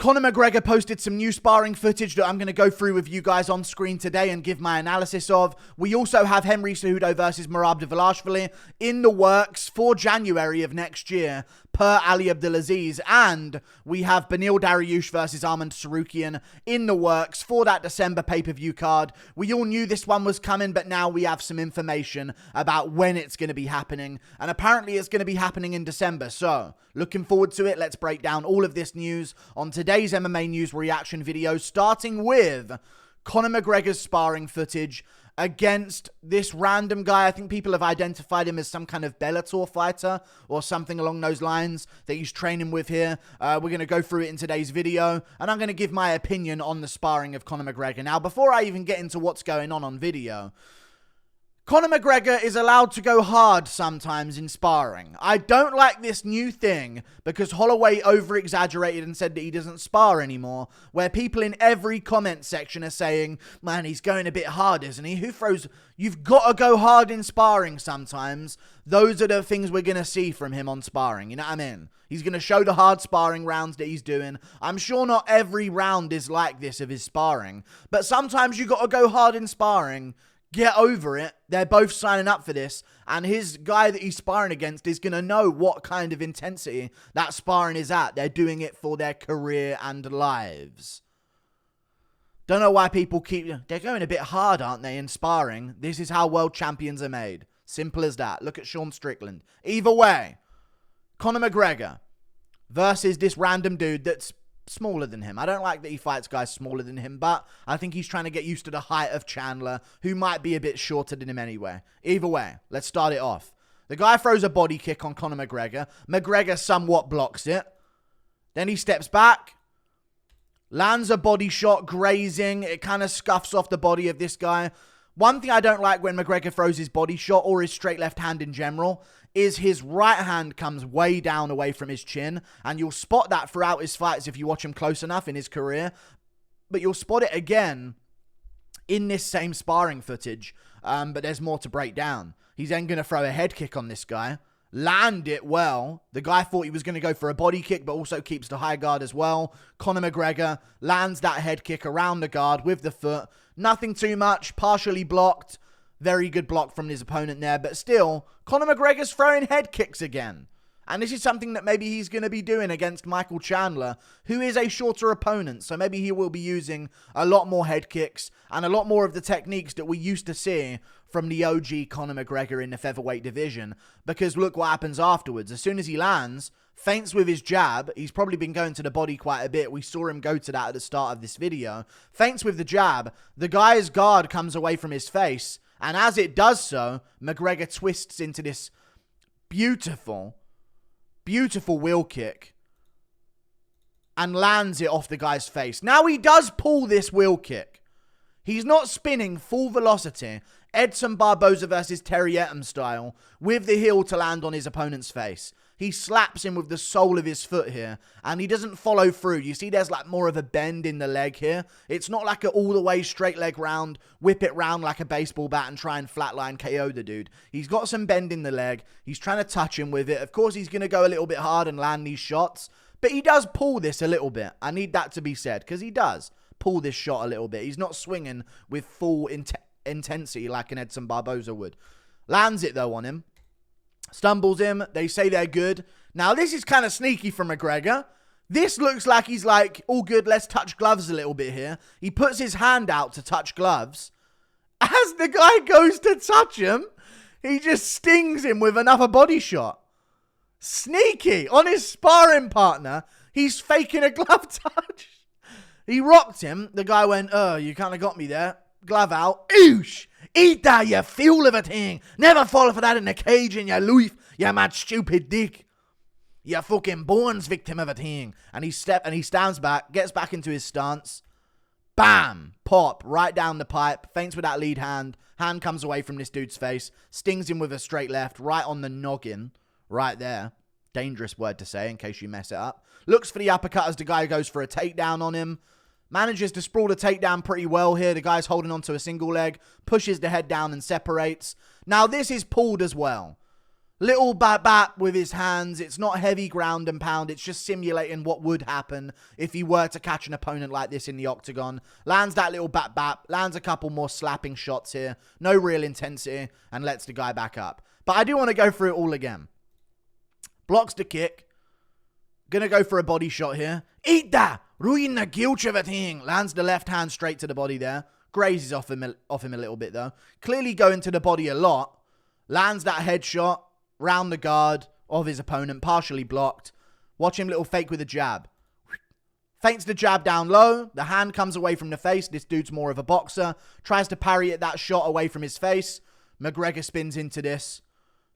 Conor McGregor posted some new sparring footage that I'm going to go through with you guys on screen today and give my analysis of. We also have Henry Cejudo versus Dvalishvili in the works for January of next year, per Ali Abdelaziz. And we have Dvalishvili Dariush versus Tsarukyan in the works for that December pay-per-view card. We all knew this one was coming, but now we have some information about when it's going to be happening. And apparently it's going to be happening in December. So, looking forward to it. Let's break down all of this news on today's MMA News reaction video, starting with Conor McGregor's sparring footage against this random guy. I think people have identified him as some kind of Bellator fighter or something along those lines that he's training with here. We're going to go through it in today's video, and I'm going to give my opinion on the sparring of Conor McGregor. Now, before I even get into what's going on video, Conor McGregor is allowed to go hard sometimes in sparring. I don't like this new thing because Holloway over-exaggerated and said that he doesn't spar anymore, where people in every comment section are saying, man, he's going a bit hard, isn't he? Who throws... You've got to go hard in sparring sometimes. Those are the things we're going to see from him on sparring, you know what I mean? He's going to show the hard sparring rounds that he's doing. I'm sure not every round is like this of his sparring, but sometimes you got to go hard in sparring. Get over it. They're both signing up for this. And his guy that he's sparring against is going to know what kind of intensity that sparring is at. They're doing it for their career and lives. Don't know why people keep... They're going a bit hard, aren't they, in sparring? This is how world champions are made. Simple as that. Look at Sean Strickland. Either way, Conor McGregor versus this random dude that's smaller than him. I don't like that he fights guys smaller than him, but I think he's trying to get used to the height of Chandler, who might be a bit shorter than him anyway. Either way, let's start it off. The guy throws a body kick on Conor McGregor. McGregor somewhat blocks it. Then he steps back, lands a body shot, grazing. It kind of scuffs off the body of this guy. One thing I don't like when McGregor throws his body shot or his straight left hand in general is his right hand comes way down away from his chin. And you'll spot that throughout his fights if you watch him close enough in his career. But you'll spot it again in this same sparring footage. But there's more to break down. He's then going to throw a head kick on this guy. Land it well. The guy thought he was going to go for a body kick, but also keeps the high guard as well. Conor McGregor lands that head kick around the guard with the foot. Nothing too much. Partially blocked. Very good block from his opponent there. But still, Conor McGregor's throwing head kicks again. And this is something that maybe he's going to be doing against Michael Chandler, who is a shorter opponent. So maybe he will be using a lot more head kicks and a lot more of the techniques that we used to see from the OG Conor McGregor in the featherweight division. Because look what happens afterwards. As soon as he lands, feints with his jab. He's probably been going to the body quite a bit. We saw him go to that at the start of this video. Feints with the jab. The guy's guard comes away from his face. And as it does so, McGregor twists into this beautiful wheel kick and lands it off the guy's face. Now he does pull this wheel kick. He's not spinning full velocity, Edson Barboza versus Terry Etam style, with the heel to land on his opponent's face. He slaps him with the sole of his foot here, and he doesn't follow through. You see there's like more of a bend in the leg here. It's not like an all the way straight leg round, whip it round like a baseball bat and try and flatline KO the dude. He's got some bend in the leg. He's trying to touch him with it. Of course, he's going to go a little bit hard and land these shots, but he does pull this a little bit. I need that to be said, because he does pull this shot a little bit. He's not swinging with full intensity like an Edson Barboza would. Lands it though on him. Stumbles him. They say they're good. Now, this is kind of sneaky from McGregor. This looks like he's like, all good, let's touch gloves a little bit here. He puts his hand out to touch gloves. As the guy goes to touch him, he just stings him with another body shot. Sneaky. On his sparring partner, he's faking a glove touch. He rocked him. The guy went, oh, you kind of got me there. Glove out. Oosh. Eat that, you fool of a thing. Never fall for that in the cage in your life, you mad stupid dick. You fucking Bourne's victim of a thing. And he stands back, gets back into his stance. Bam! Pop, right down the pipe. Feints with that lead hand. Hand comes away from this dude's face. Stings him with a straight left, right on the noggin. Right there. Dangerous word to say in case you mess it up. Looks for the uppercut as the guy goes for a takedown on him. Manages to sprawl the takedown pretty well here. The guy's holding onto a single leg. Pushes the head down and separates. Now, this is pulled as well. Little bat with his hands. It's not heavy ground and pound. It's just simulating what would happen if he were to catch an opponent like this in the octagon. Lands that little bat. Lands a couple more slapping shots here. No real intensity. And lets the guy back up. But I do want to go through it all again. Blocks the kick. Gonna go for a body shot here. Eat that! Ruin the thing. Lands the left hand straight to the body there. Grazes off him a little bit though. Clearly going to the body a lot. Lands that headshot. Round the guard of his opponent, partially blocked. Watch him little fake with a jab. Feints the jab down low. The hand comes away from the face. This dude's more of a boxer. Tries to parry it, that shot away from his face. McGregor spins into this.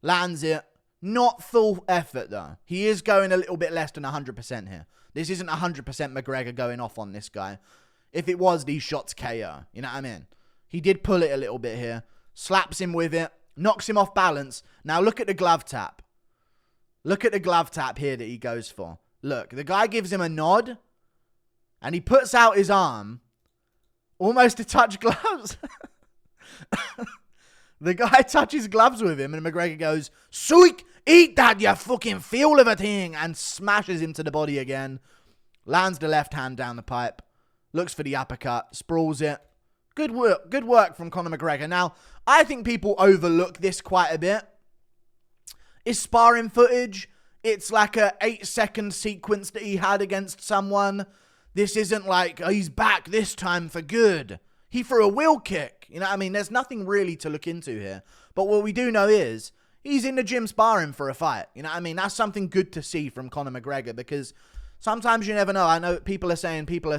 Lands it. Not full effort though. He is going a little bit less than 100% here. This isn't 100% McGregor going off on this guy. If it was, these shots KO. You know what I mean? He did pull it a little bit here. Slaps him with it. Knocks him off balance. Now look at the glove tap. Look at the glove tap here that he goes for. Look, the guy gives him a nod. And he puts out his arm. Almost to touch gloves. The guy touches gloves with him. And McGregor goes, "Suik, eat that, you fucking feel of a thing." And smashes him to the body again. Lands the left hand down the pipe. Looks for the uppercut. Sprawls it. Good work from Conor McGregor. Now, I think people overlook this quite a bit. It's sparring footage. It's like a 8-second sequence that he had against someone. This isn't like, oh, he's back this time for good. He threw a wheel kick. You know what I mean? There's nothing really to look into here. But what we do know is he's in the gym sparring for a fight. You know what I mean? That's something good to see from Conor McGregor because sometimes you never know. I know people are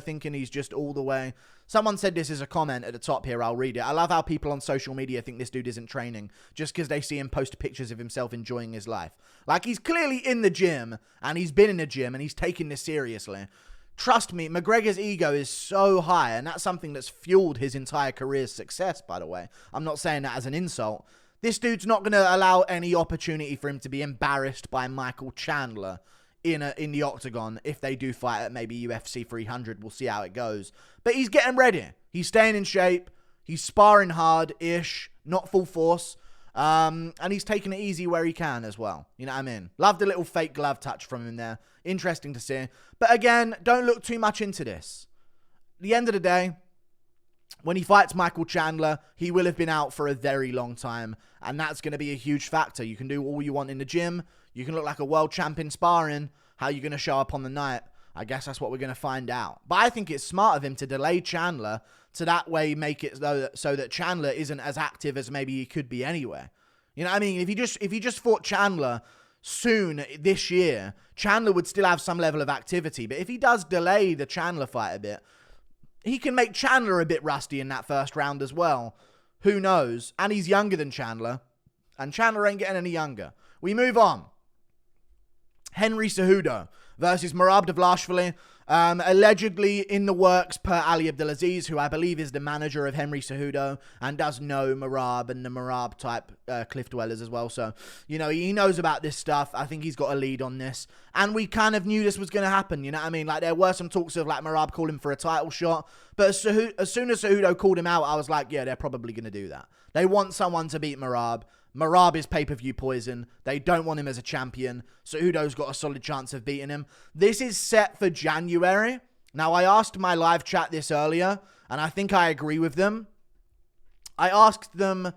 thinking he's just all the way. Someone said this as a comment at the top here. I'll read it. I love how people on social media think this dude isn't training just because they see him post pictures of himself enjoying his life. Like, he's clearly in the gym and he's been in the gym and he's taking this seriously. Trust me, McGregor's ego is so high, and that's something that's fueled his entire career's success, by the way. I'm not saying that as an insult. This dude's not going to allow any opportunity for him to be embarrassed by Michael Chandler in the octagon if they do fight at maybe UFC 300. We'll see how it goes. But he's getting ready. He's staying in shape. He's sparring hard-ish, not full force. And he's taking it easy where he can as well. You know what I mean? Love the little fake glove touch from him there. Interesting to see. But again, don't look too much into this. At the end of the day, when he fights Michael Chandler, he will have been out for a very long time. And that's going to be a huge factor. You can do all you want in the gym. You can look like a world champion sparring. How are you going to show up on the night? I guess that's what we're going to find out. But I think it's smart of him to delay Chandler to that way make it so that Chandler isn't as active as maybe he could be anyway. You know what I mean? If he just fought Chandler soon this year, Chandler would still have some level of activity. But if he does delay the Chandler fight a bit, he can make Chandler a bit rusty in that first round as well. Who knows? And he's younger than Chandler. And Chandler ain't getting any younger. We move on. Henry Cejudo versus Merab Dvalishvili. Allegedly in the works per Ali Abdelaziz, who I believe is the manager of Henry Cejudo and does know Merab and the Merab type cliff dwellers as well. So, you know, he knows about this stuff. I think he's got a lead on this. And we kind of knew this was going to happen, you know what I mean? Like, there were some talks of, like, Merab calling for a title shot. But as soon as Cejudo called him out, I was like, yeah, they're probably going to do that. They want someone to beat Merab. Merab is pay-per-view poison. They don't want him as a champion. Cejudo's got a solid chance of beating him. This is set for January. Now, I asked my live chat this earlier, and I think I agree with them. I asked them...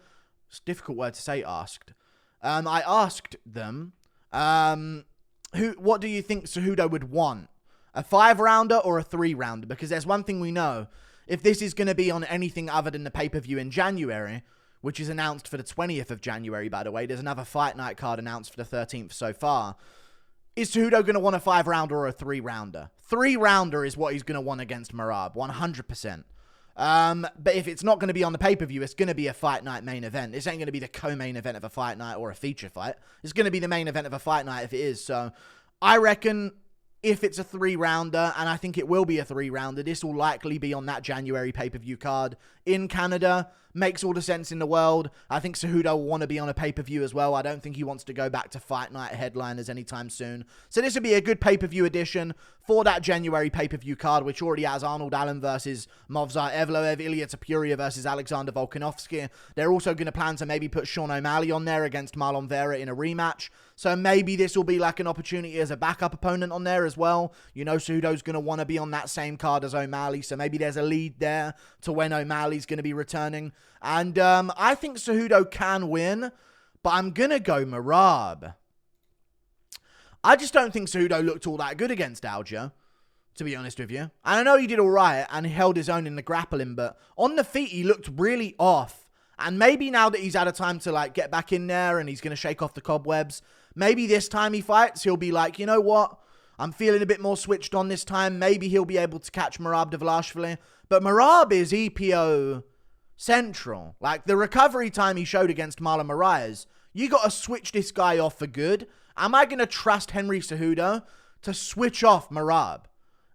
It's a difficult word to say, asked. I asked them, what do you think Cejudo would want? A 5-rounder or a 3-rounder? Because there's one thing we know. If this is going to be on anything other than the pay-per-view in January... which is announced for the 20th of January, by the way. There's another fight night card announced for the 13th so far. Is Cejudo going to want a 5-rounder or a 3-rounder? 3-rounder is what he's going to want against Merab, 100%. But if it's not going to be on the pay-per-view, it's going to be a fight night main event. This ain't going to be the co-main event of a fight night or a feature fight. It's going to be the main event of a fight night if it is. So I reckon if it's a 3-rounder, and I think it will be a 3-rounder, this will likely be on that January pay-per-view card in Canada. Makes all the sense in the world. I think Cejudo will want to be on a pay-per-view as well. I don't think he wants to go back to Fight Night headliners anytime soon. So this would be a good pay-per-view edition for that January pay-per-view card, which already has Arnold Allen versus Movsar Evloev, Ilya Topuria versus Alexander Volkanovski. They're also going to plan to maybe put Sean O'Malley on there against Marlon Vera in a rematch. So maybe this will be like an opportunity as a backup opponent on there as well. You know, Cejudo's going to want to be on that same card as O'Malley. So maybe there's a lead there to when O'Malley's going to be returning. And I think Cejudo can win, but I'm going to go Merab. I just don't think Cejudo looked all that good against Aljo, to be honest with you. And I know he did all right and he held his own in the grappling, but on the feet he looked really off. And maybe now that he's had a time to like get back in there and he's going to shake off the cobwebs, maybe this time he fights, he'll be like, you know what? I'm feeling a bit more switched on this time. Maybe he'll be able to catch Merab Dvalishvili. But Merab is EPO central. Like the recovery time he showed against Marlon Moraes, you got to switch this guy off for good. Am I going to trust Henry Cejudo to switch off Merab?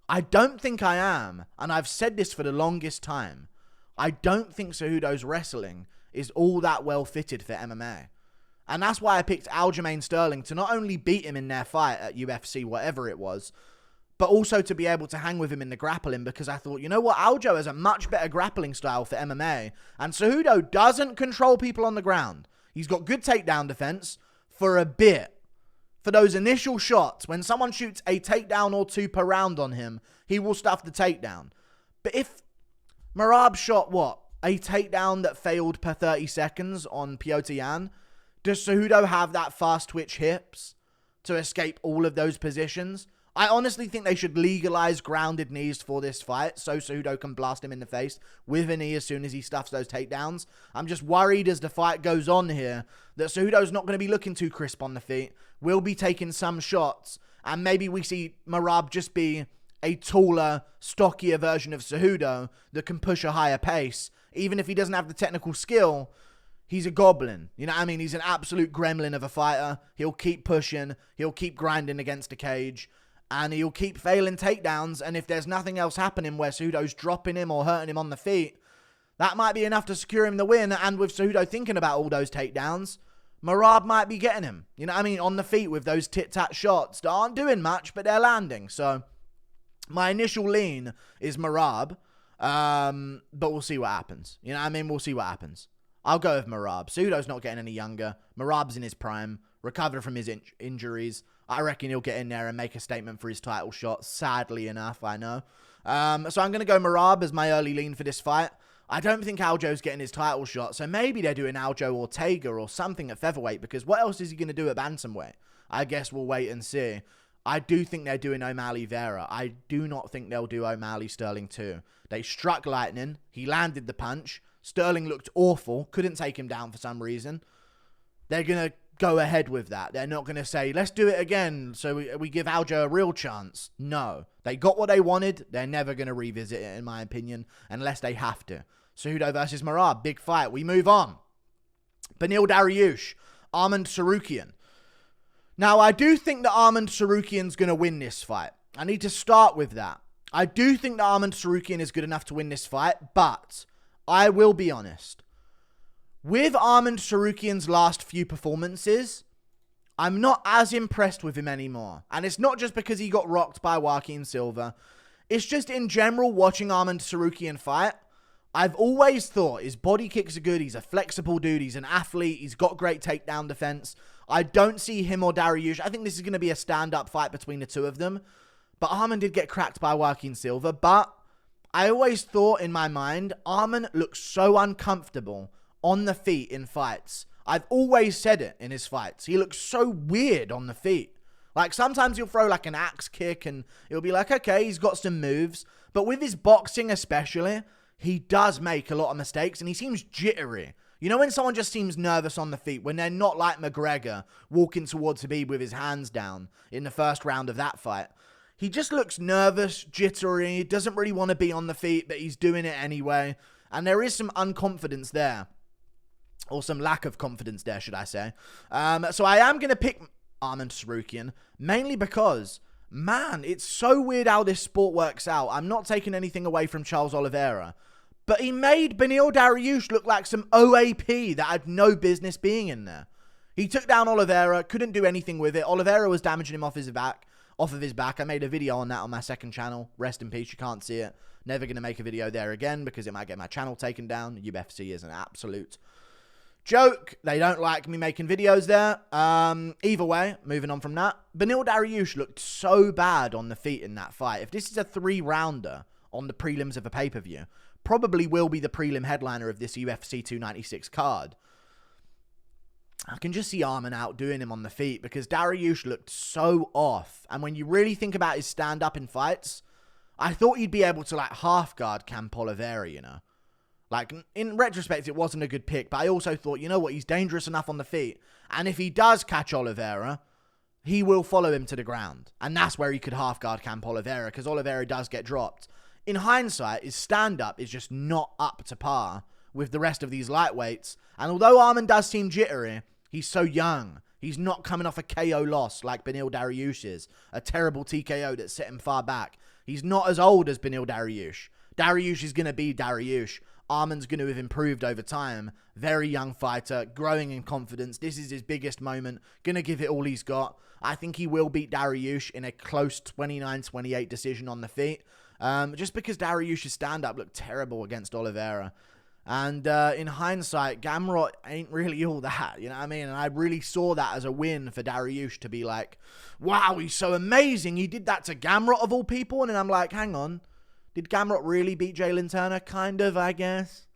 I don't think I am. And I've said this for the longest time. I don't think Cejudo's wrestling is all that well fitted for MMA. And that's why I picked Aljamain Sterling to not only beat him in their fight at UFC, whatever it was, but also to be able to hang with him in the grappling, because I thought, you know what, Aljo has a much better grappling style for MMA, and Cejudo doesn't control people on the ground. He's got good takedown defense for a bit. For those initial shots, when someone shoots a takedown or two per round on him, he will stuff the takedown. But if Merab shot, what, a takedown that failed per 30 seconds on Piotr Yan, does Cejudo have that fast twitch hips to escape all of those positions? I honestly think they should legalize grounded knees for this fight so Cejudo can blast him in the face with a knee as soon as he stuffs those takedowns. I'm just worried as the fight goes on here that Cejudo's not going to be looking too crisp on the feet. Will be taking some shots, and maybe we see Merab just be a taller, stockier version of Cejudo that can push a higher pace. Even if he doesn't have the technical skill, he's a goblin. You know what I mean? He's an absolute gremlin of a fighter. He'll keep pushing. He'll keep grinding against the cage. And he'll keep failing takedowns. And if there's nothing else happening where Cejudo's dropping him or hurting him on the feet, that might be enough to secure him the win. And with Cejudo thinking about all those takedowns, Merab might be getting him. You know what I mean? On the feet with those tit-tat shots that aren't doing much, but they're landing. So my initial lean is Merab. But we'll see what happens. You know what I mean? We'll see what happens. I'll go with Merab. Cejudo's not getting any younger. Merab's in his prime. Recovered from his injuries. I reckon he'll get in there and make a statement for his title shot. Sadly enough, I know. So I'm going to go Merab as my early lean for this fight. I don't think Aljo's getting his title shot. So maybe they're doing Aljo Ortega or something at featherweight. Because what else is he going to do at bantamweight? I guess we'll wait and see. I do think they're doing O'Malley Vera. I do not think they'll do O'Malley Sterling too. They struck lightning. He landed the punch. Sterling looked awful. Couldn't take him down for some reason. They're going to go ahead with that. They're not going to say, let's do it again so we give Aljo a real chance. No. They got what they wanted. They're never going to revisit it, in my opinion, unless they have to. Cejudo versus Merab. Big fight. We move on. Beneil Dariush. Armand Tsarukyan. Now, I do think that Armand Tsarukyan's going to win this fight. I need to start with that. I do think that Armand Tsarukyan is good enough to win this fight, but I will be honest. With Armand Tsarukyan's last few performances, I'm not as impressed with him anymore. And it's not just because he got rocked by Joaquin Silva. It's just in general, watching Armand Tsarukyan fight, I've always thought his body kicks are good. He's a flexible dude. He's an athlete. He's got great takedown defense. I don't see him or Dariush. I think this is going to be a stand-up fight between the two of them. But Armand did get cracked by Joaquin Silva. But I always thought in my mind, Armand looks so uncomfortable on the feet in fights. I've always said it in his fights. He looks so weird on the feet. Like sometimes he'll throw like an axe kick and it'll be like, okay, he's got some moves. But with his boxing especially, he does make a lot of mistakes and he seems jittery. You know when someone just seems nervous on the feet, when they're not like McGregor walking towards Khabib with his hands down in the first round of that fight. He just looks nervous, jittery, doesn't really want to be on the feet, but he's doing it anyway. And there is some unconfidence there. Or some lack of confidence there, should I say. So I am going to pick Armand Tsarukyan, mainly because, man, it's so weird how this sport works out. I'm not taking anything away from Charles Oliveira. But he made Beneil Dariush look like some OAP that had no business being in there. He took down Oliveira, couldn't do anything with it. Oliveira was damaging him off of his back. I made a video on that on my second channel. Rest in peace, you can't see it. Never going to make a video there again because it might get my channel taken down. UFC is an absolute joke. They don't like me making videos there. Either way, moving on from that. Beneil Dariush looked so bad on the feet in that fight. If this is a 3-rounder on the prelims of a pay-per-view, probably will be the prelim headliner of this UFC 296 card. I can just see Arman outdoing him on the feet because Dariush looked so off. And when you really think about his stand-up in fights, I thought he'd be able to, like, half-guard Camp Oliveira, you know. Like, in retrospect, it wasn't a good pick, but I also thought, you know what, he's dangerous enough on the feet. And if he does catch Oliveira, he will follow him to the ground. And that's where he could half-guard Camp Oliveira, because Oliveira does get dropped. In hindsight, his stand-up is just not up to par with the rest of these lightweights. And although Arman does seem jittery, he's so young. He's not coming off a KO loss like Beneil Dariush is. A terrible TKO that set him far back. He's not as old as Beneil Dariush. Dariush is going to be Dariush. Arman's going to have improved over time. Very young fighter, growing in confidence. This is his biggest moment. Going to give it all he's got. I think he will beat Dariush in a close 29-28 decision on the feet. Just because Dariush's stand-up looked terrible against Oliveira. And in hindsight, Gamrot ain't really all that, you know what I mean? And I really saw that as a win for Dariush to be like, wow, he's so amazing. He did that to Gamrot of all people. And then I'm like, hang on. Did Gamrot really beat Jalen Turner? Kind of, I guess.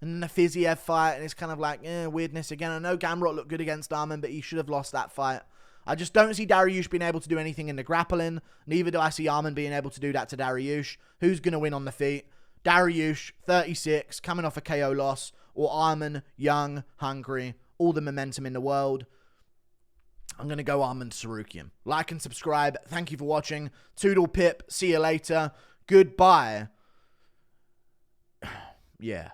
And then the Fiziev fight, and it's kind of like, weirdness again. I know Gamrot looked good against Arman, but he should have lost that fight. I just don't see Dariush being able to do anything in the grappling. Neither do I see Arman being able to do that to Dariush. Who's going to win on the feet? Dariush, 36, coming off a KO loss, or Arman, young, hungry, all the momentum in the world. I'm going to go Arman Tsarukyan. Like and subscribe. Thank you for watching. Toodle pip. See you later. Goodbye. Yeah.